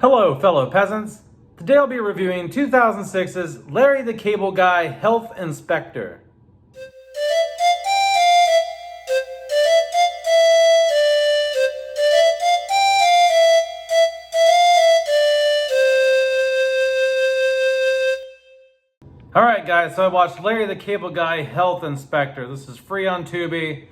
Hello, fellow peasants. Today I'll be reviewing 2006's Larry the Cable Guy Health Inspector. Alright guys, so I watched Larry the Cable Guy Health Inspector. This is free on Tubi.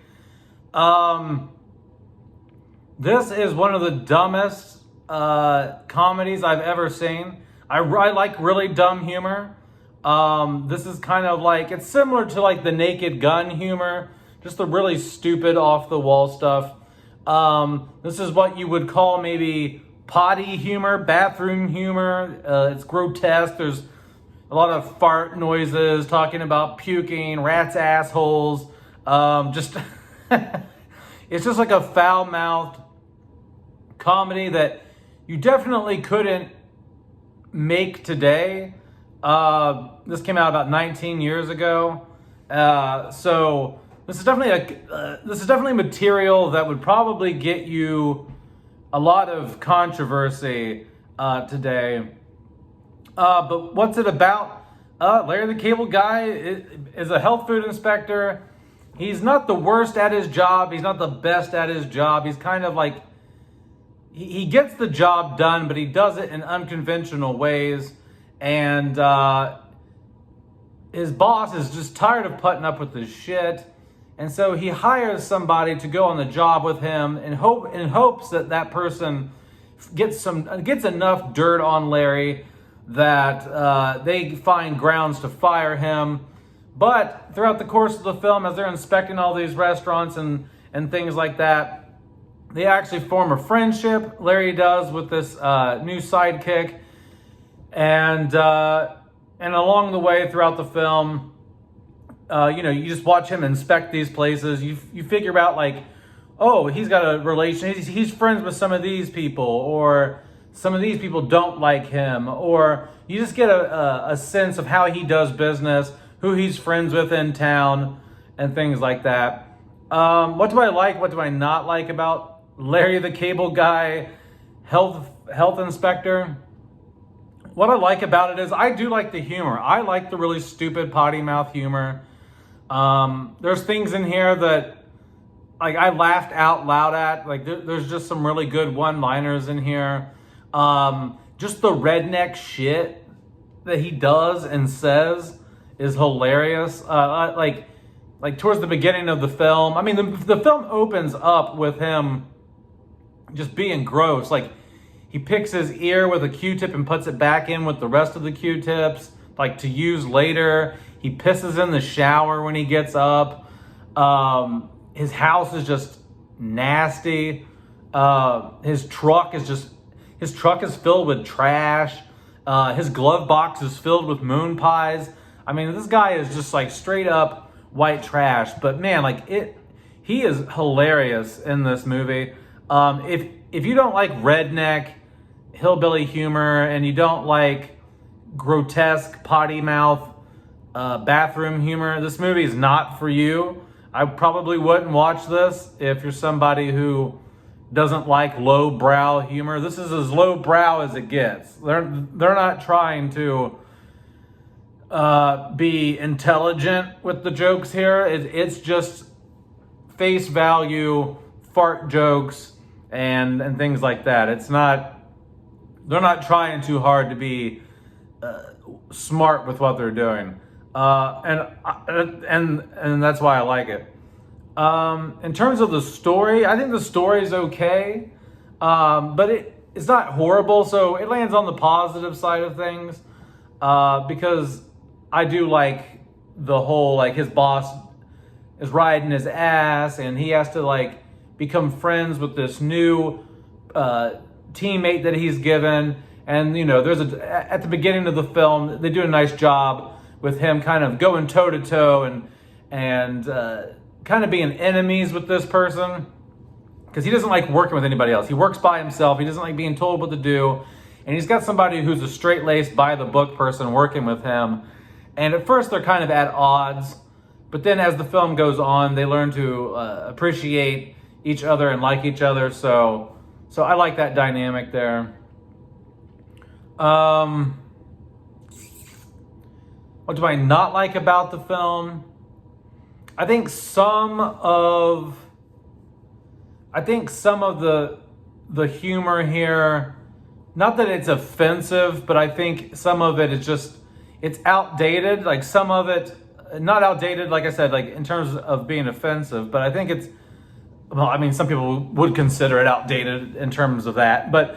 This is one of the dumbest comedies I've ever seen. I like really dumb humor. This is kind of like, it's similar to like the Naked Gun humor, just the really stupid off the wall stuff. This is what you would call maybe potty humor, bathroom humor. It's grotesque. There's a lot of fart noises, talking about puking, rats' assholes. It's just like a foul-mouthed comedy that you definitely couldn't make today. This came out about 19 years ago. So this is definitely material that would probably get you a lot of controversy today. But what's it about? Larry the Cable Guy is a health food inspector. He's not the worst at his job. He's not the best at his job. He's kind of like, he gets the job done, but he does it in unconventional ways. And his boss is just tired of putting up with this shit. And so he hires somebody to go on the job with him in hopes that that person gets enough dirt on Larry that they find grounds to fire him. But throughout the course of the film, as they're inspecting all these restaurants and things like that, they actually form a friendship, Larry does, with this new sidekick. And along the way throughout the film, you just watch him inspect these places. You figure out like, oh, he's got a relation. He's friends with some of these people, or some of these people don't like him, or you just get a sense of how he does business, who he's friends with in town, and things like that. What do I like? What do I not like about Larry the Cable Guy Health Inspector? What I like about it is I do like the humor. I like the really stupid potty mouth humor. There's things in here that like I laughed out loud at. Like there's just some really good one-liners in here. Just the redneck shit that he does and says is hilarious. Like towards the beginning of the film, I mean, the film opens up with him just being gross. Like he picks his ear with a Q-tip and puts it back in with the rest of the Q-tips, like to use later. He pisses in the shower when he gets up. His house is just nasty. His truck is filled with trash. His glove box is filled with moon pies. I mean, this guy is just like straight up white trash. But man, he is hilarious in this movie. If you don't like redneck hillbilly humor and you don't like grotesque potty mouth bathroom humor, this movie is not for you. I probably wouldn't watch this if you're somebody who doesn't like low-brow humor. This is as low-brow as it gets. They're not trying to be intelligent with the jokes here. It's just face value fart jokes and things like that. They're not trying too hard to be smart with what they're doing. And that's why I like it. In terms of the story, I think the story is okay, but it's not horrible, so it lands on the positive side of things, because I do like the whole, like, his boss is riding his ass, and he has to, like, become friends with this new teammate that he's given, and, there's at the beginning of the film, they do a nice job with him kind of going toe-to-toe and kind of being enemies with this person, because he doesn't like working with anybody else. He works by himself. He doesn't like being told what to do. And he's got somebody who's a straight-laced, by-the-book person working with him. And at first, they're kind of at odds. But then as the film goes on, they learn to appreciate each other and like each other. So I like that dynamic there. What do I not like about the film? I think some of the humor here, not that it's offensive, but I think some of it is just, it's outdated. Like some of it, not outdated, like I said, like in terms of being offensive, but I think it's, well, I mean, some people would consider it outdated in terms of that, but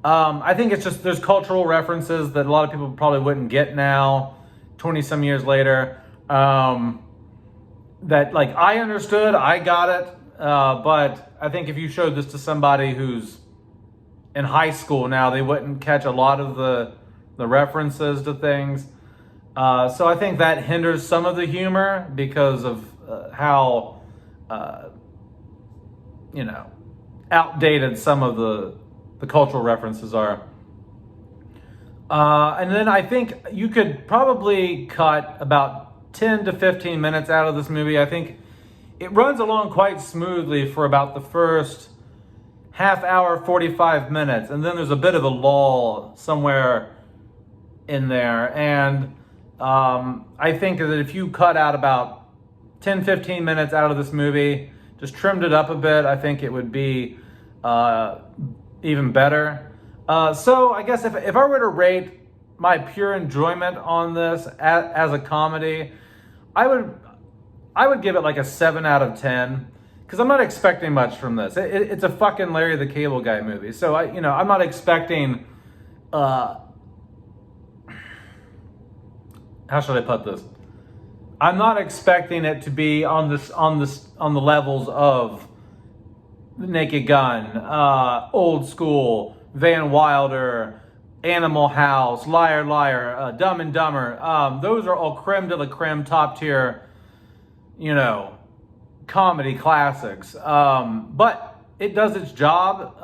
I think it's just, there's cultural references that a lot of people probably wouldn't get now, 20 some years later, that like I understood, I got it, but I think if you showed this to somebody who's in high school now, they wouldn't catch a lot of the references to things. So I think that hinders some of the humor because of how, outdated some of the cultural references are. And then I think you could probably cut about 10 to 15 minutes out of this movie. I think it runs along quite smoothly for about the first half hour, 45 minutes. And then there's a bit of a lull somewhere in there. And I think that if you cut out about 10, 15 minutes out of this movie, just trimmed it up a bit, I think it would be even better. So I guess if I were to rate my pure enjoyment on this as a comedy, I would give it like a 7 out of 10, because I'm not expecting much from this. It's a fucking Larry the Cable Guy movie, so I'm not expecting. How should I put this? I'm not expecting it to be on the levels of The Naked Gun, Old School, Van Wilder, Animal House, Liar Liar, Dumb and Dumber. Those are all creme de la creme, top tier, comedy classics. But it does its job.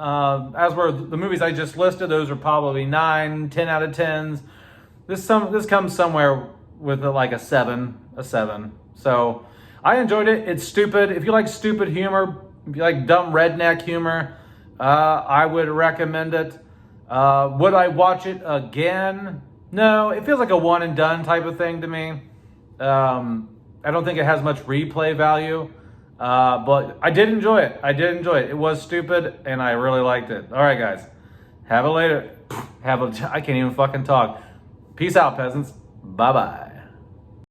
As were the movies I just listed, those are probably 9, 10 out of 10s. This comes somewhere with like a 7. So I enjoyed it. It's stupid. If you like stupid humor, if you like dumb redneck humor, I would recommend it. Would I watch it again? No, it feels like a one and done type of thing to me. I don't think it has much replay value, but I did enjoy it. It was stupid, and I really liked it. All right, guys. I can't even fucking talk. Peace out, peasants. Bye-bye.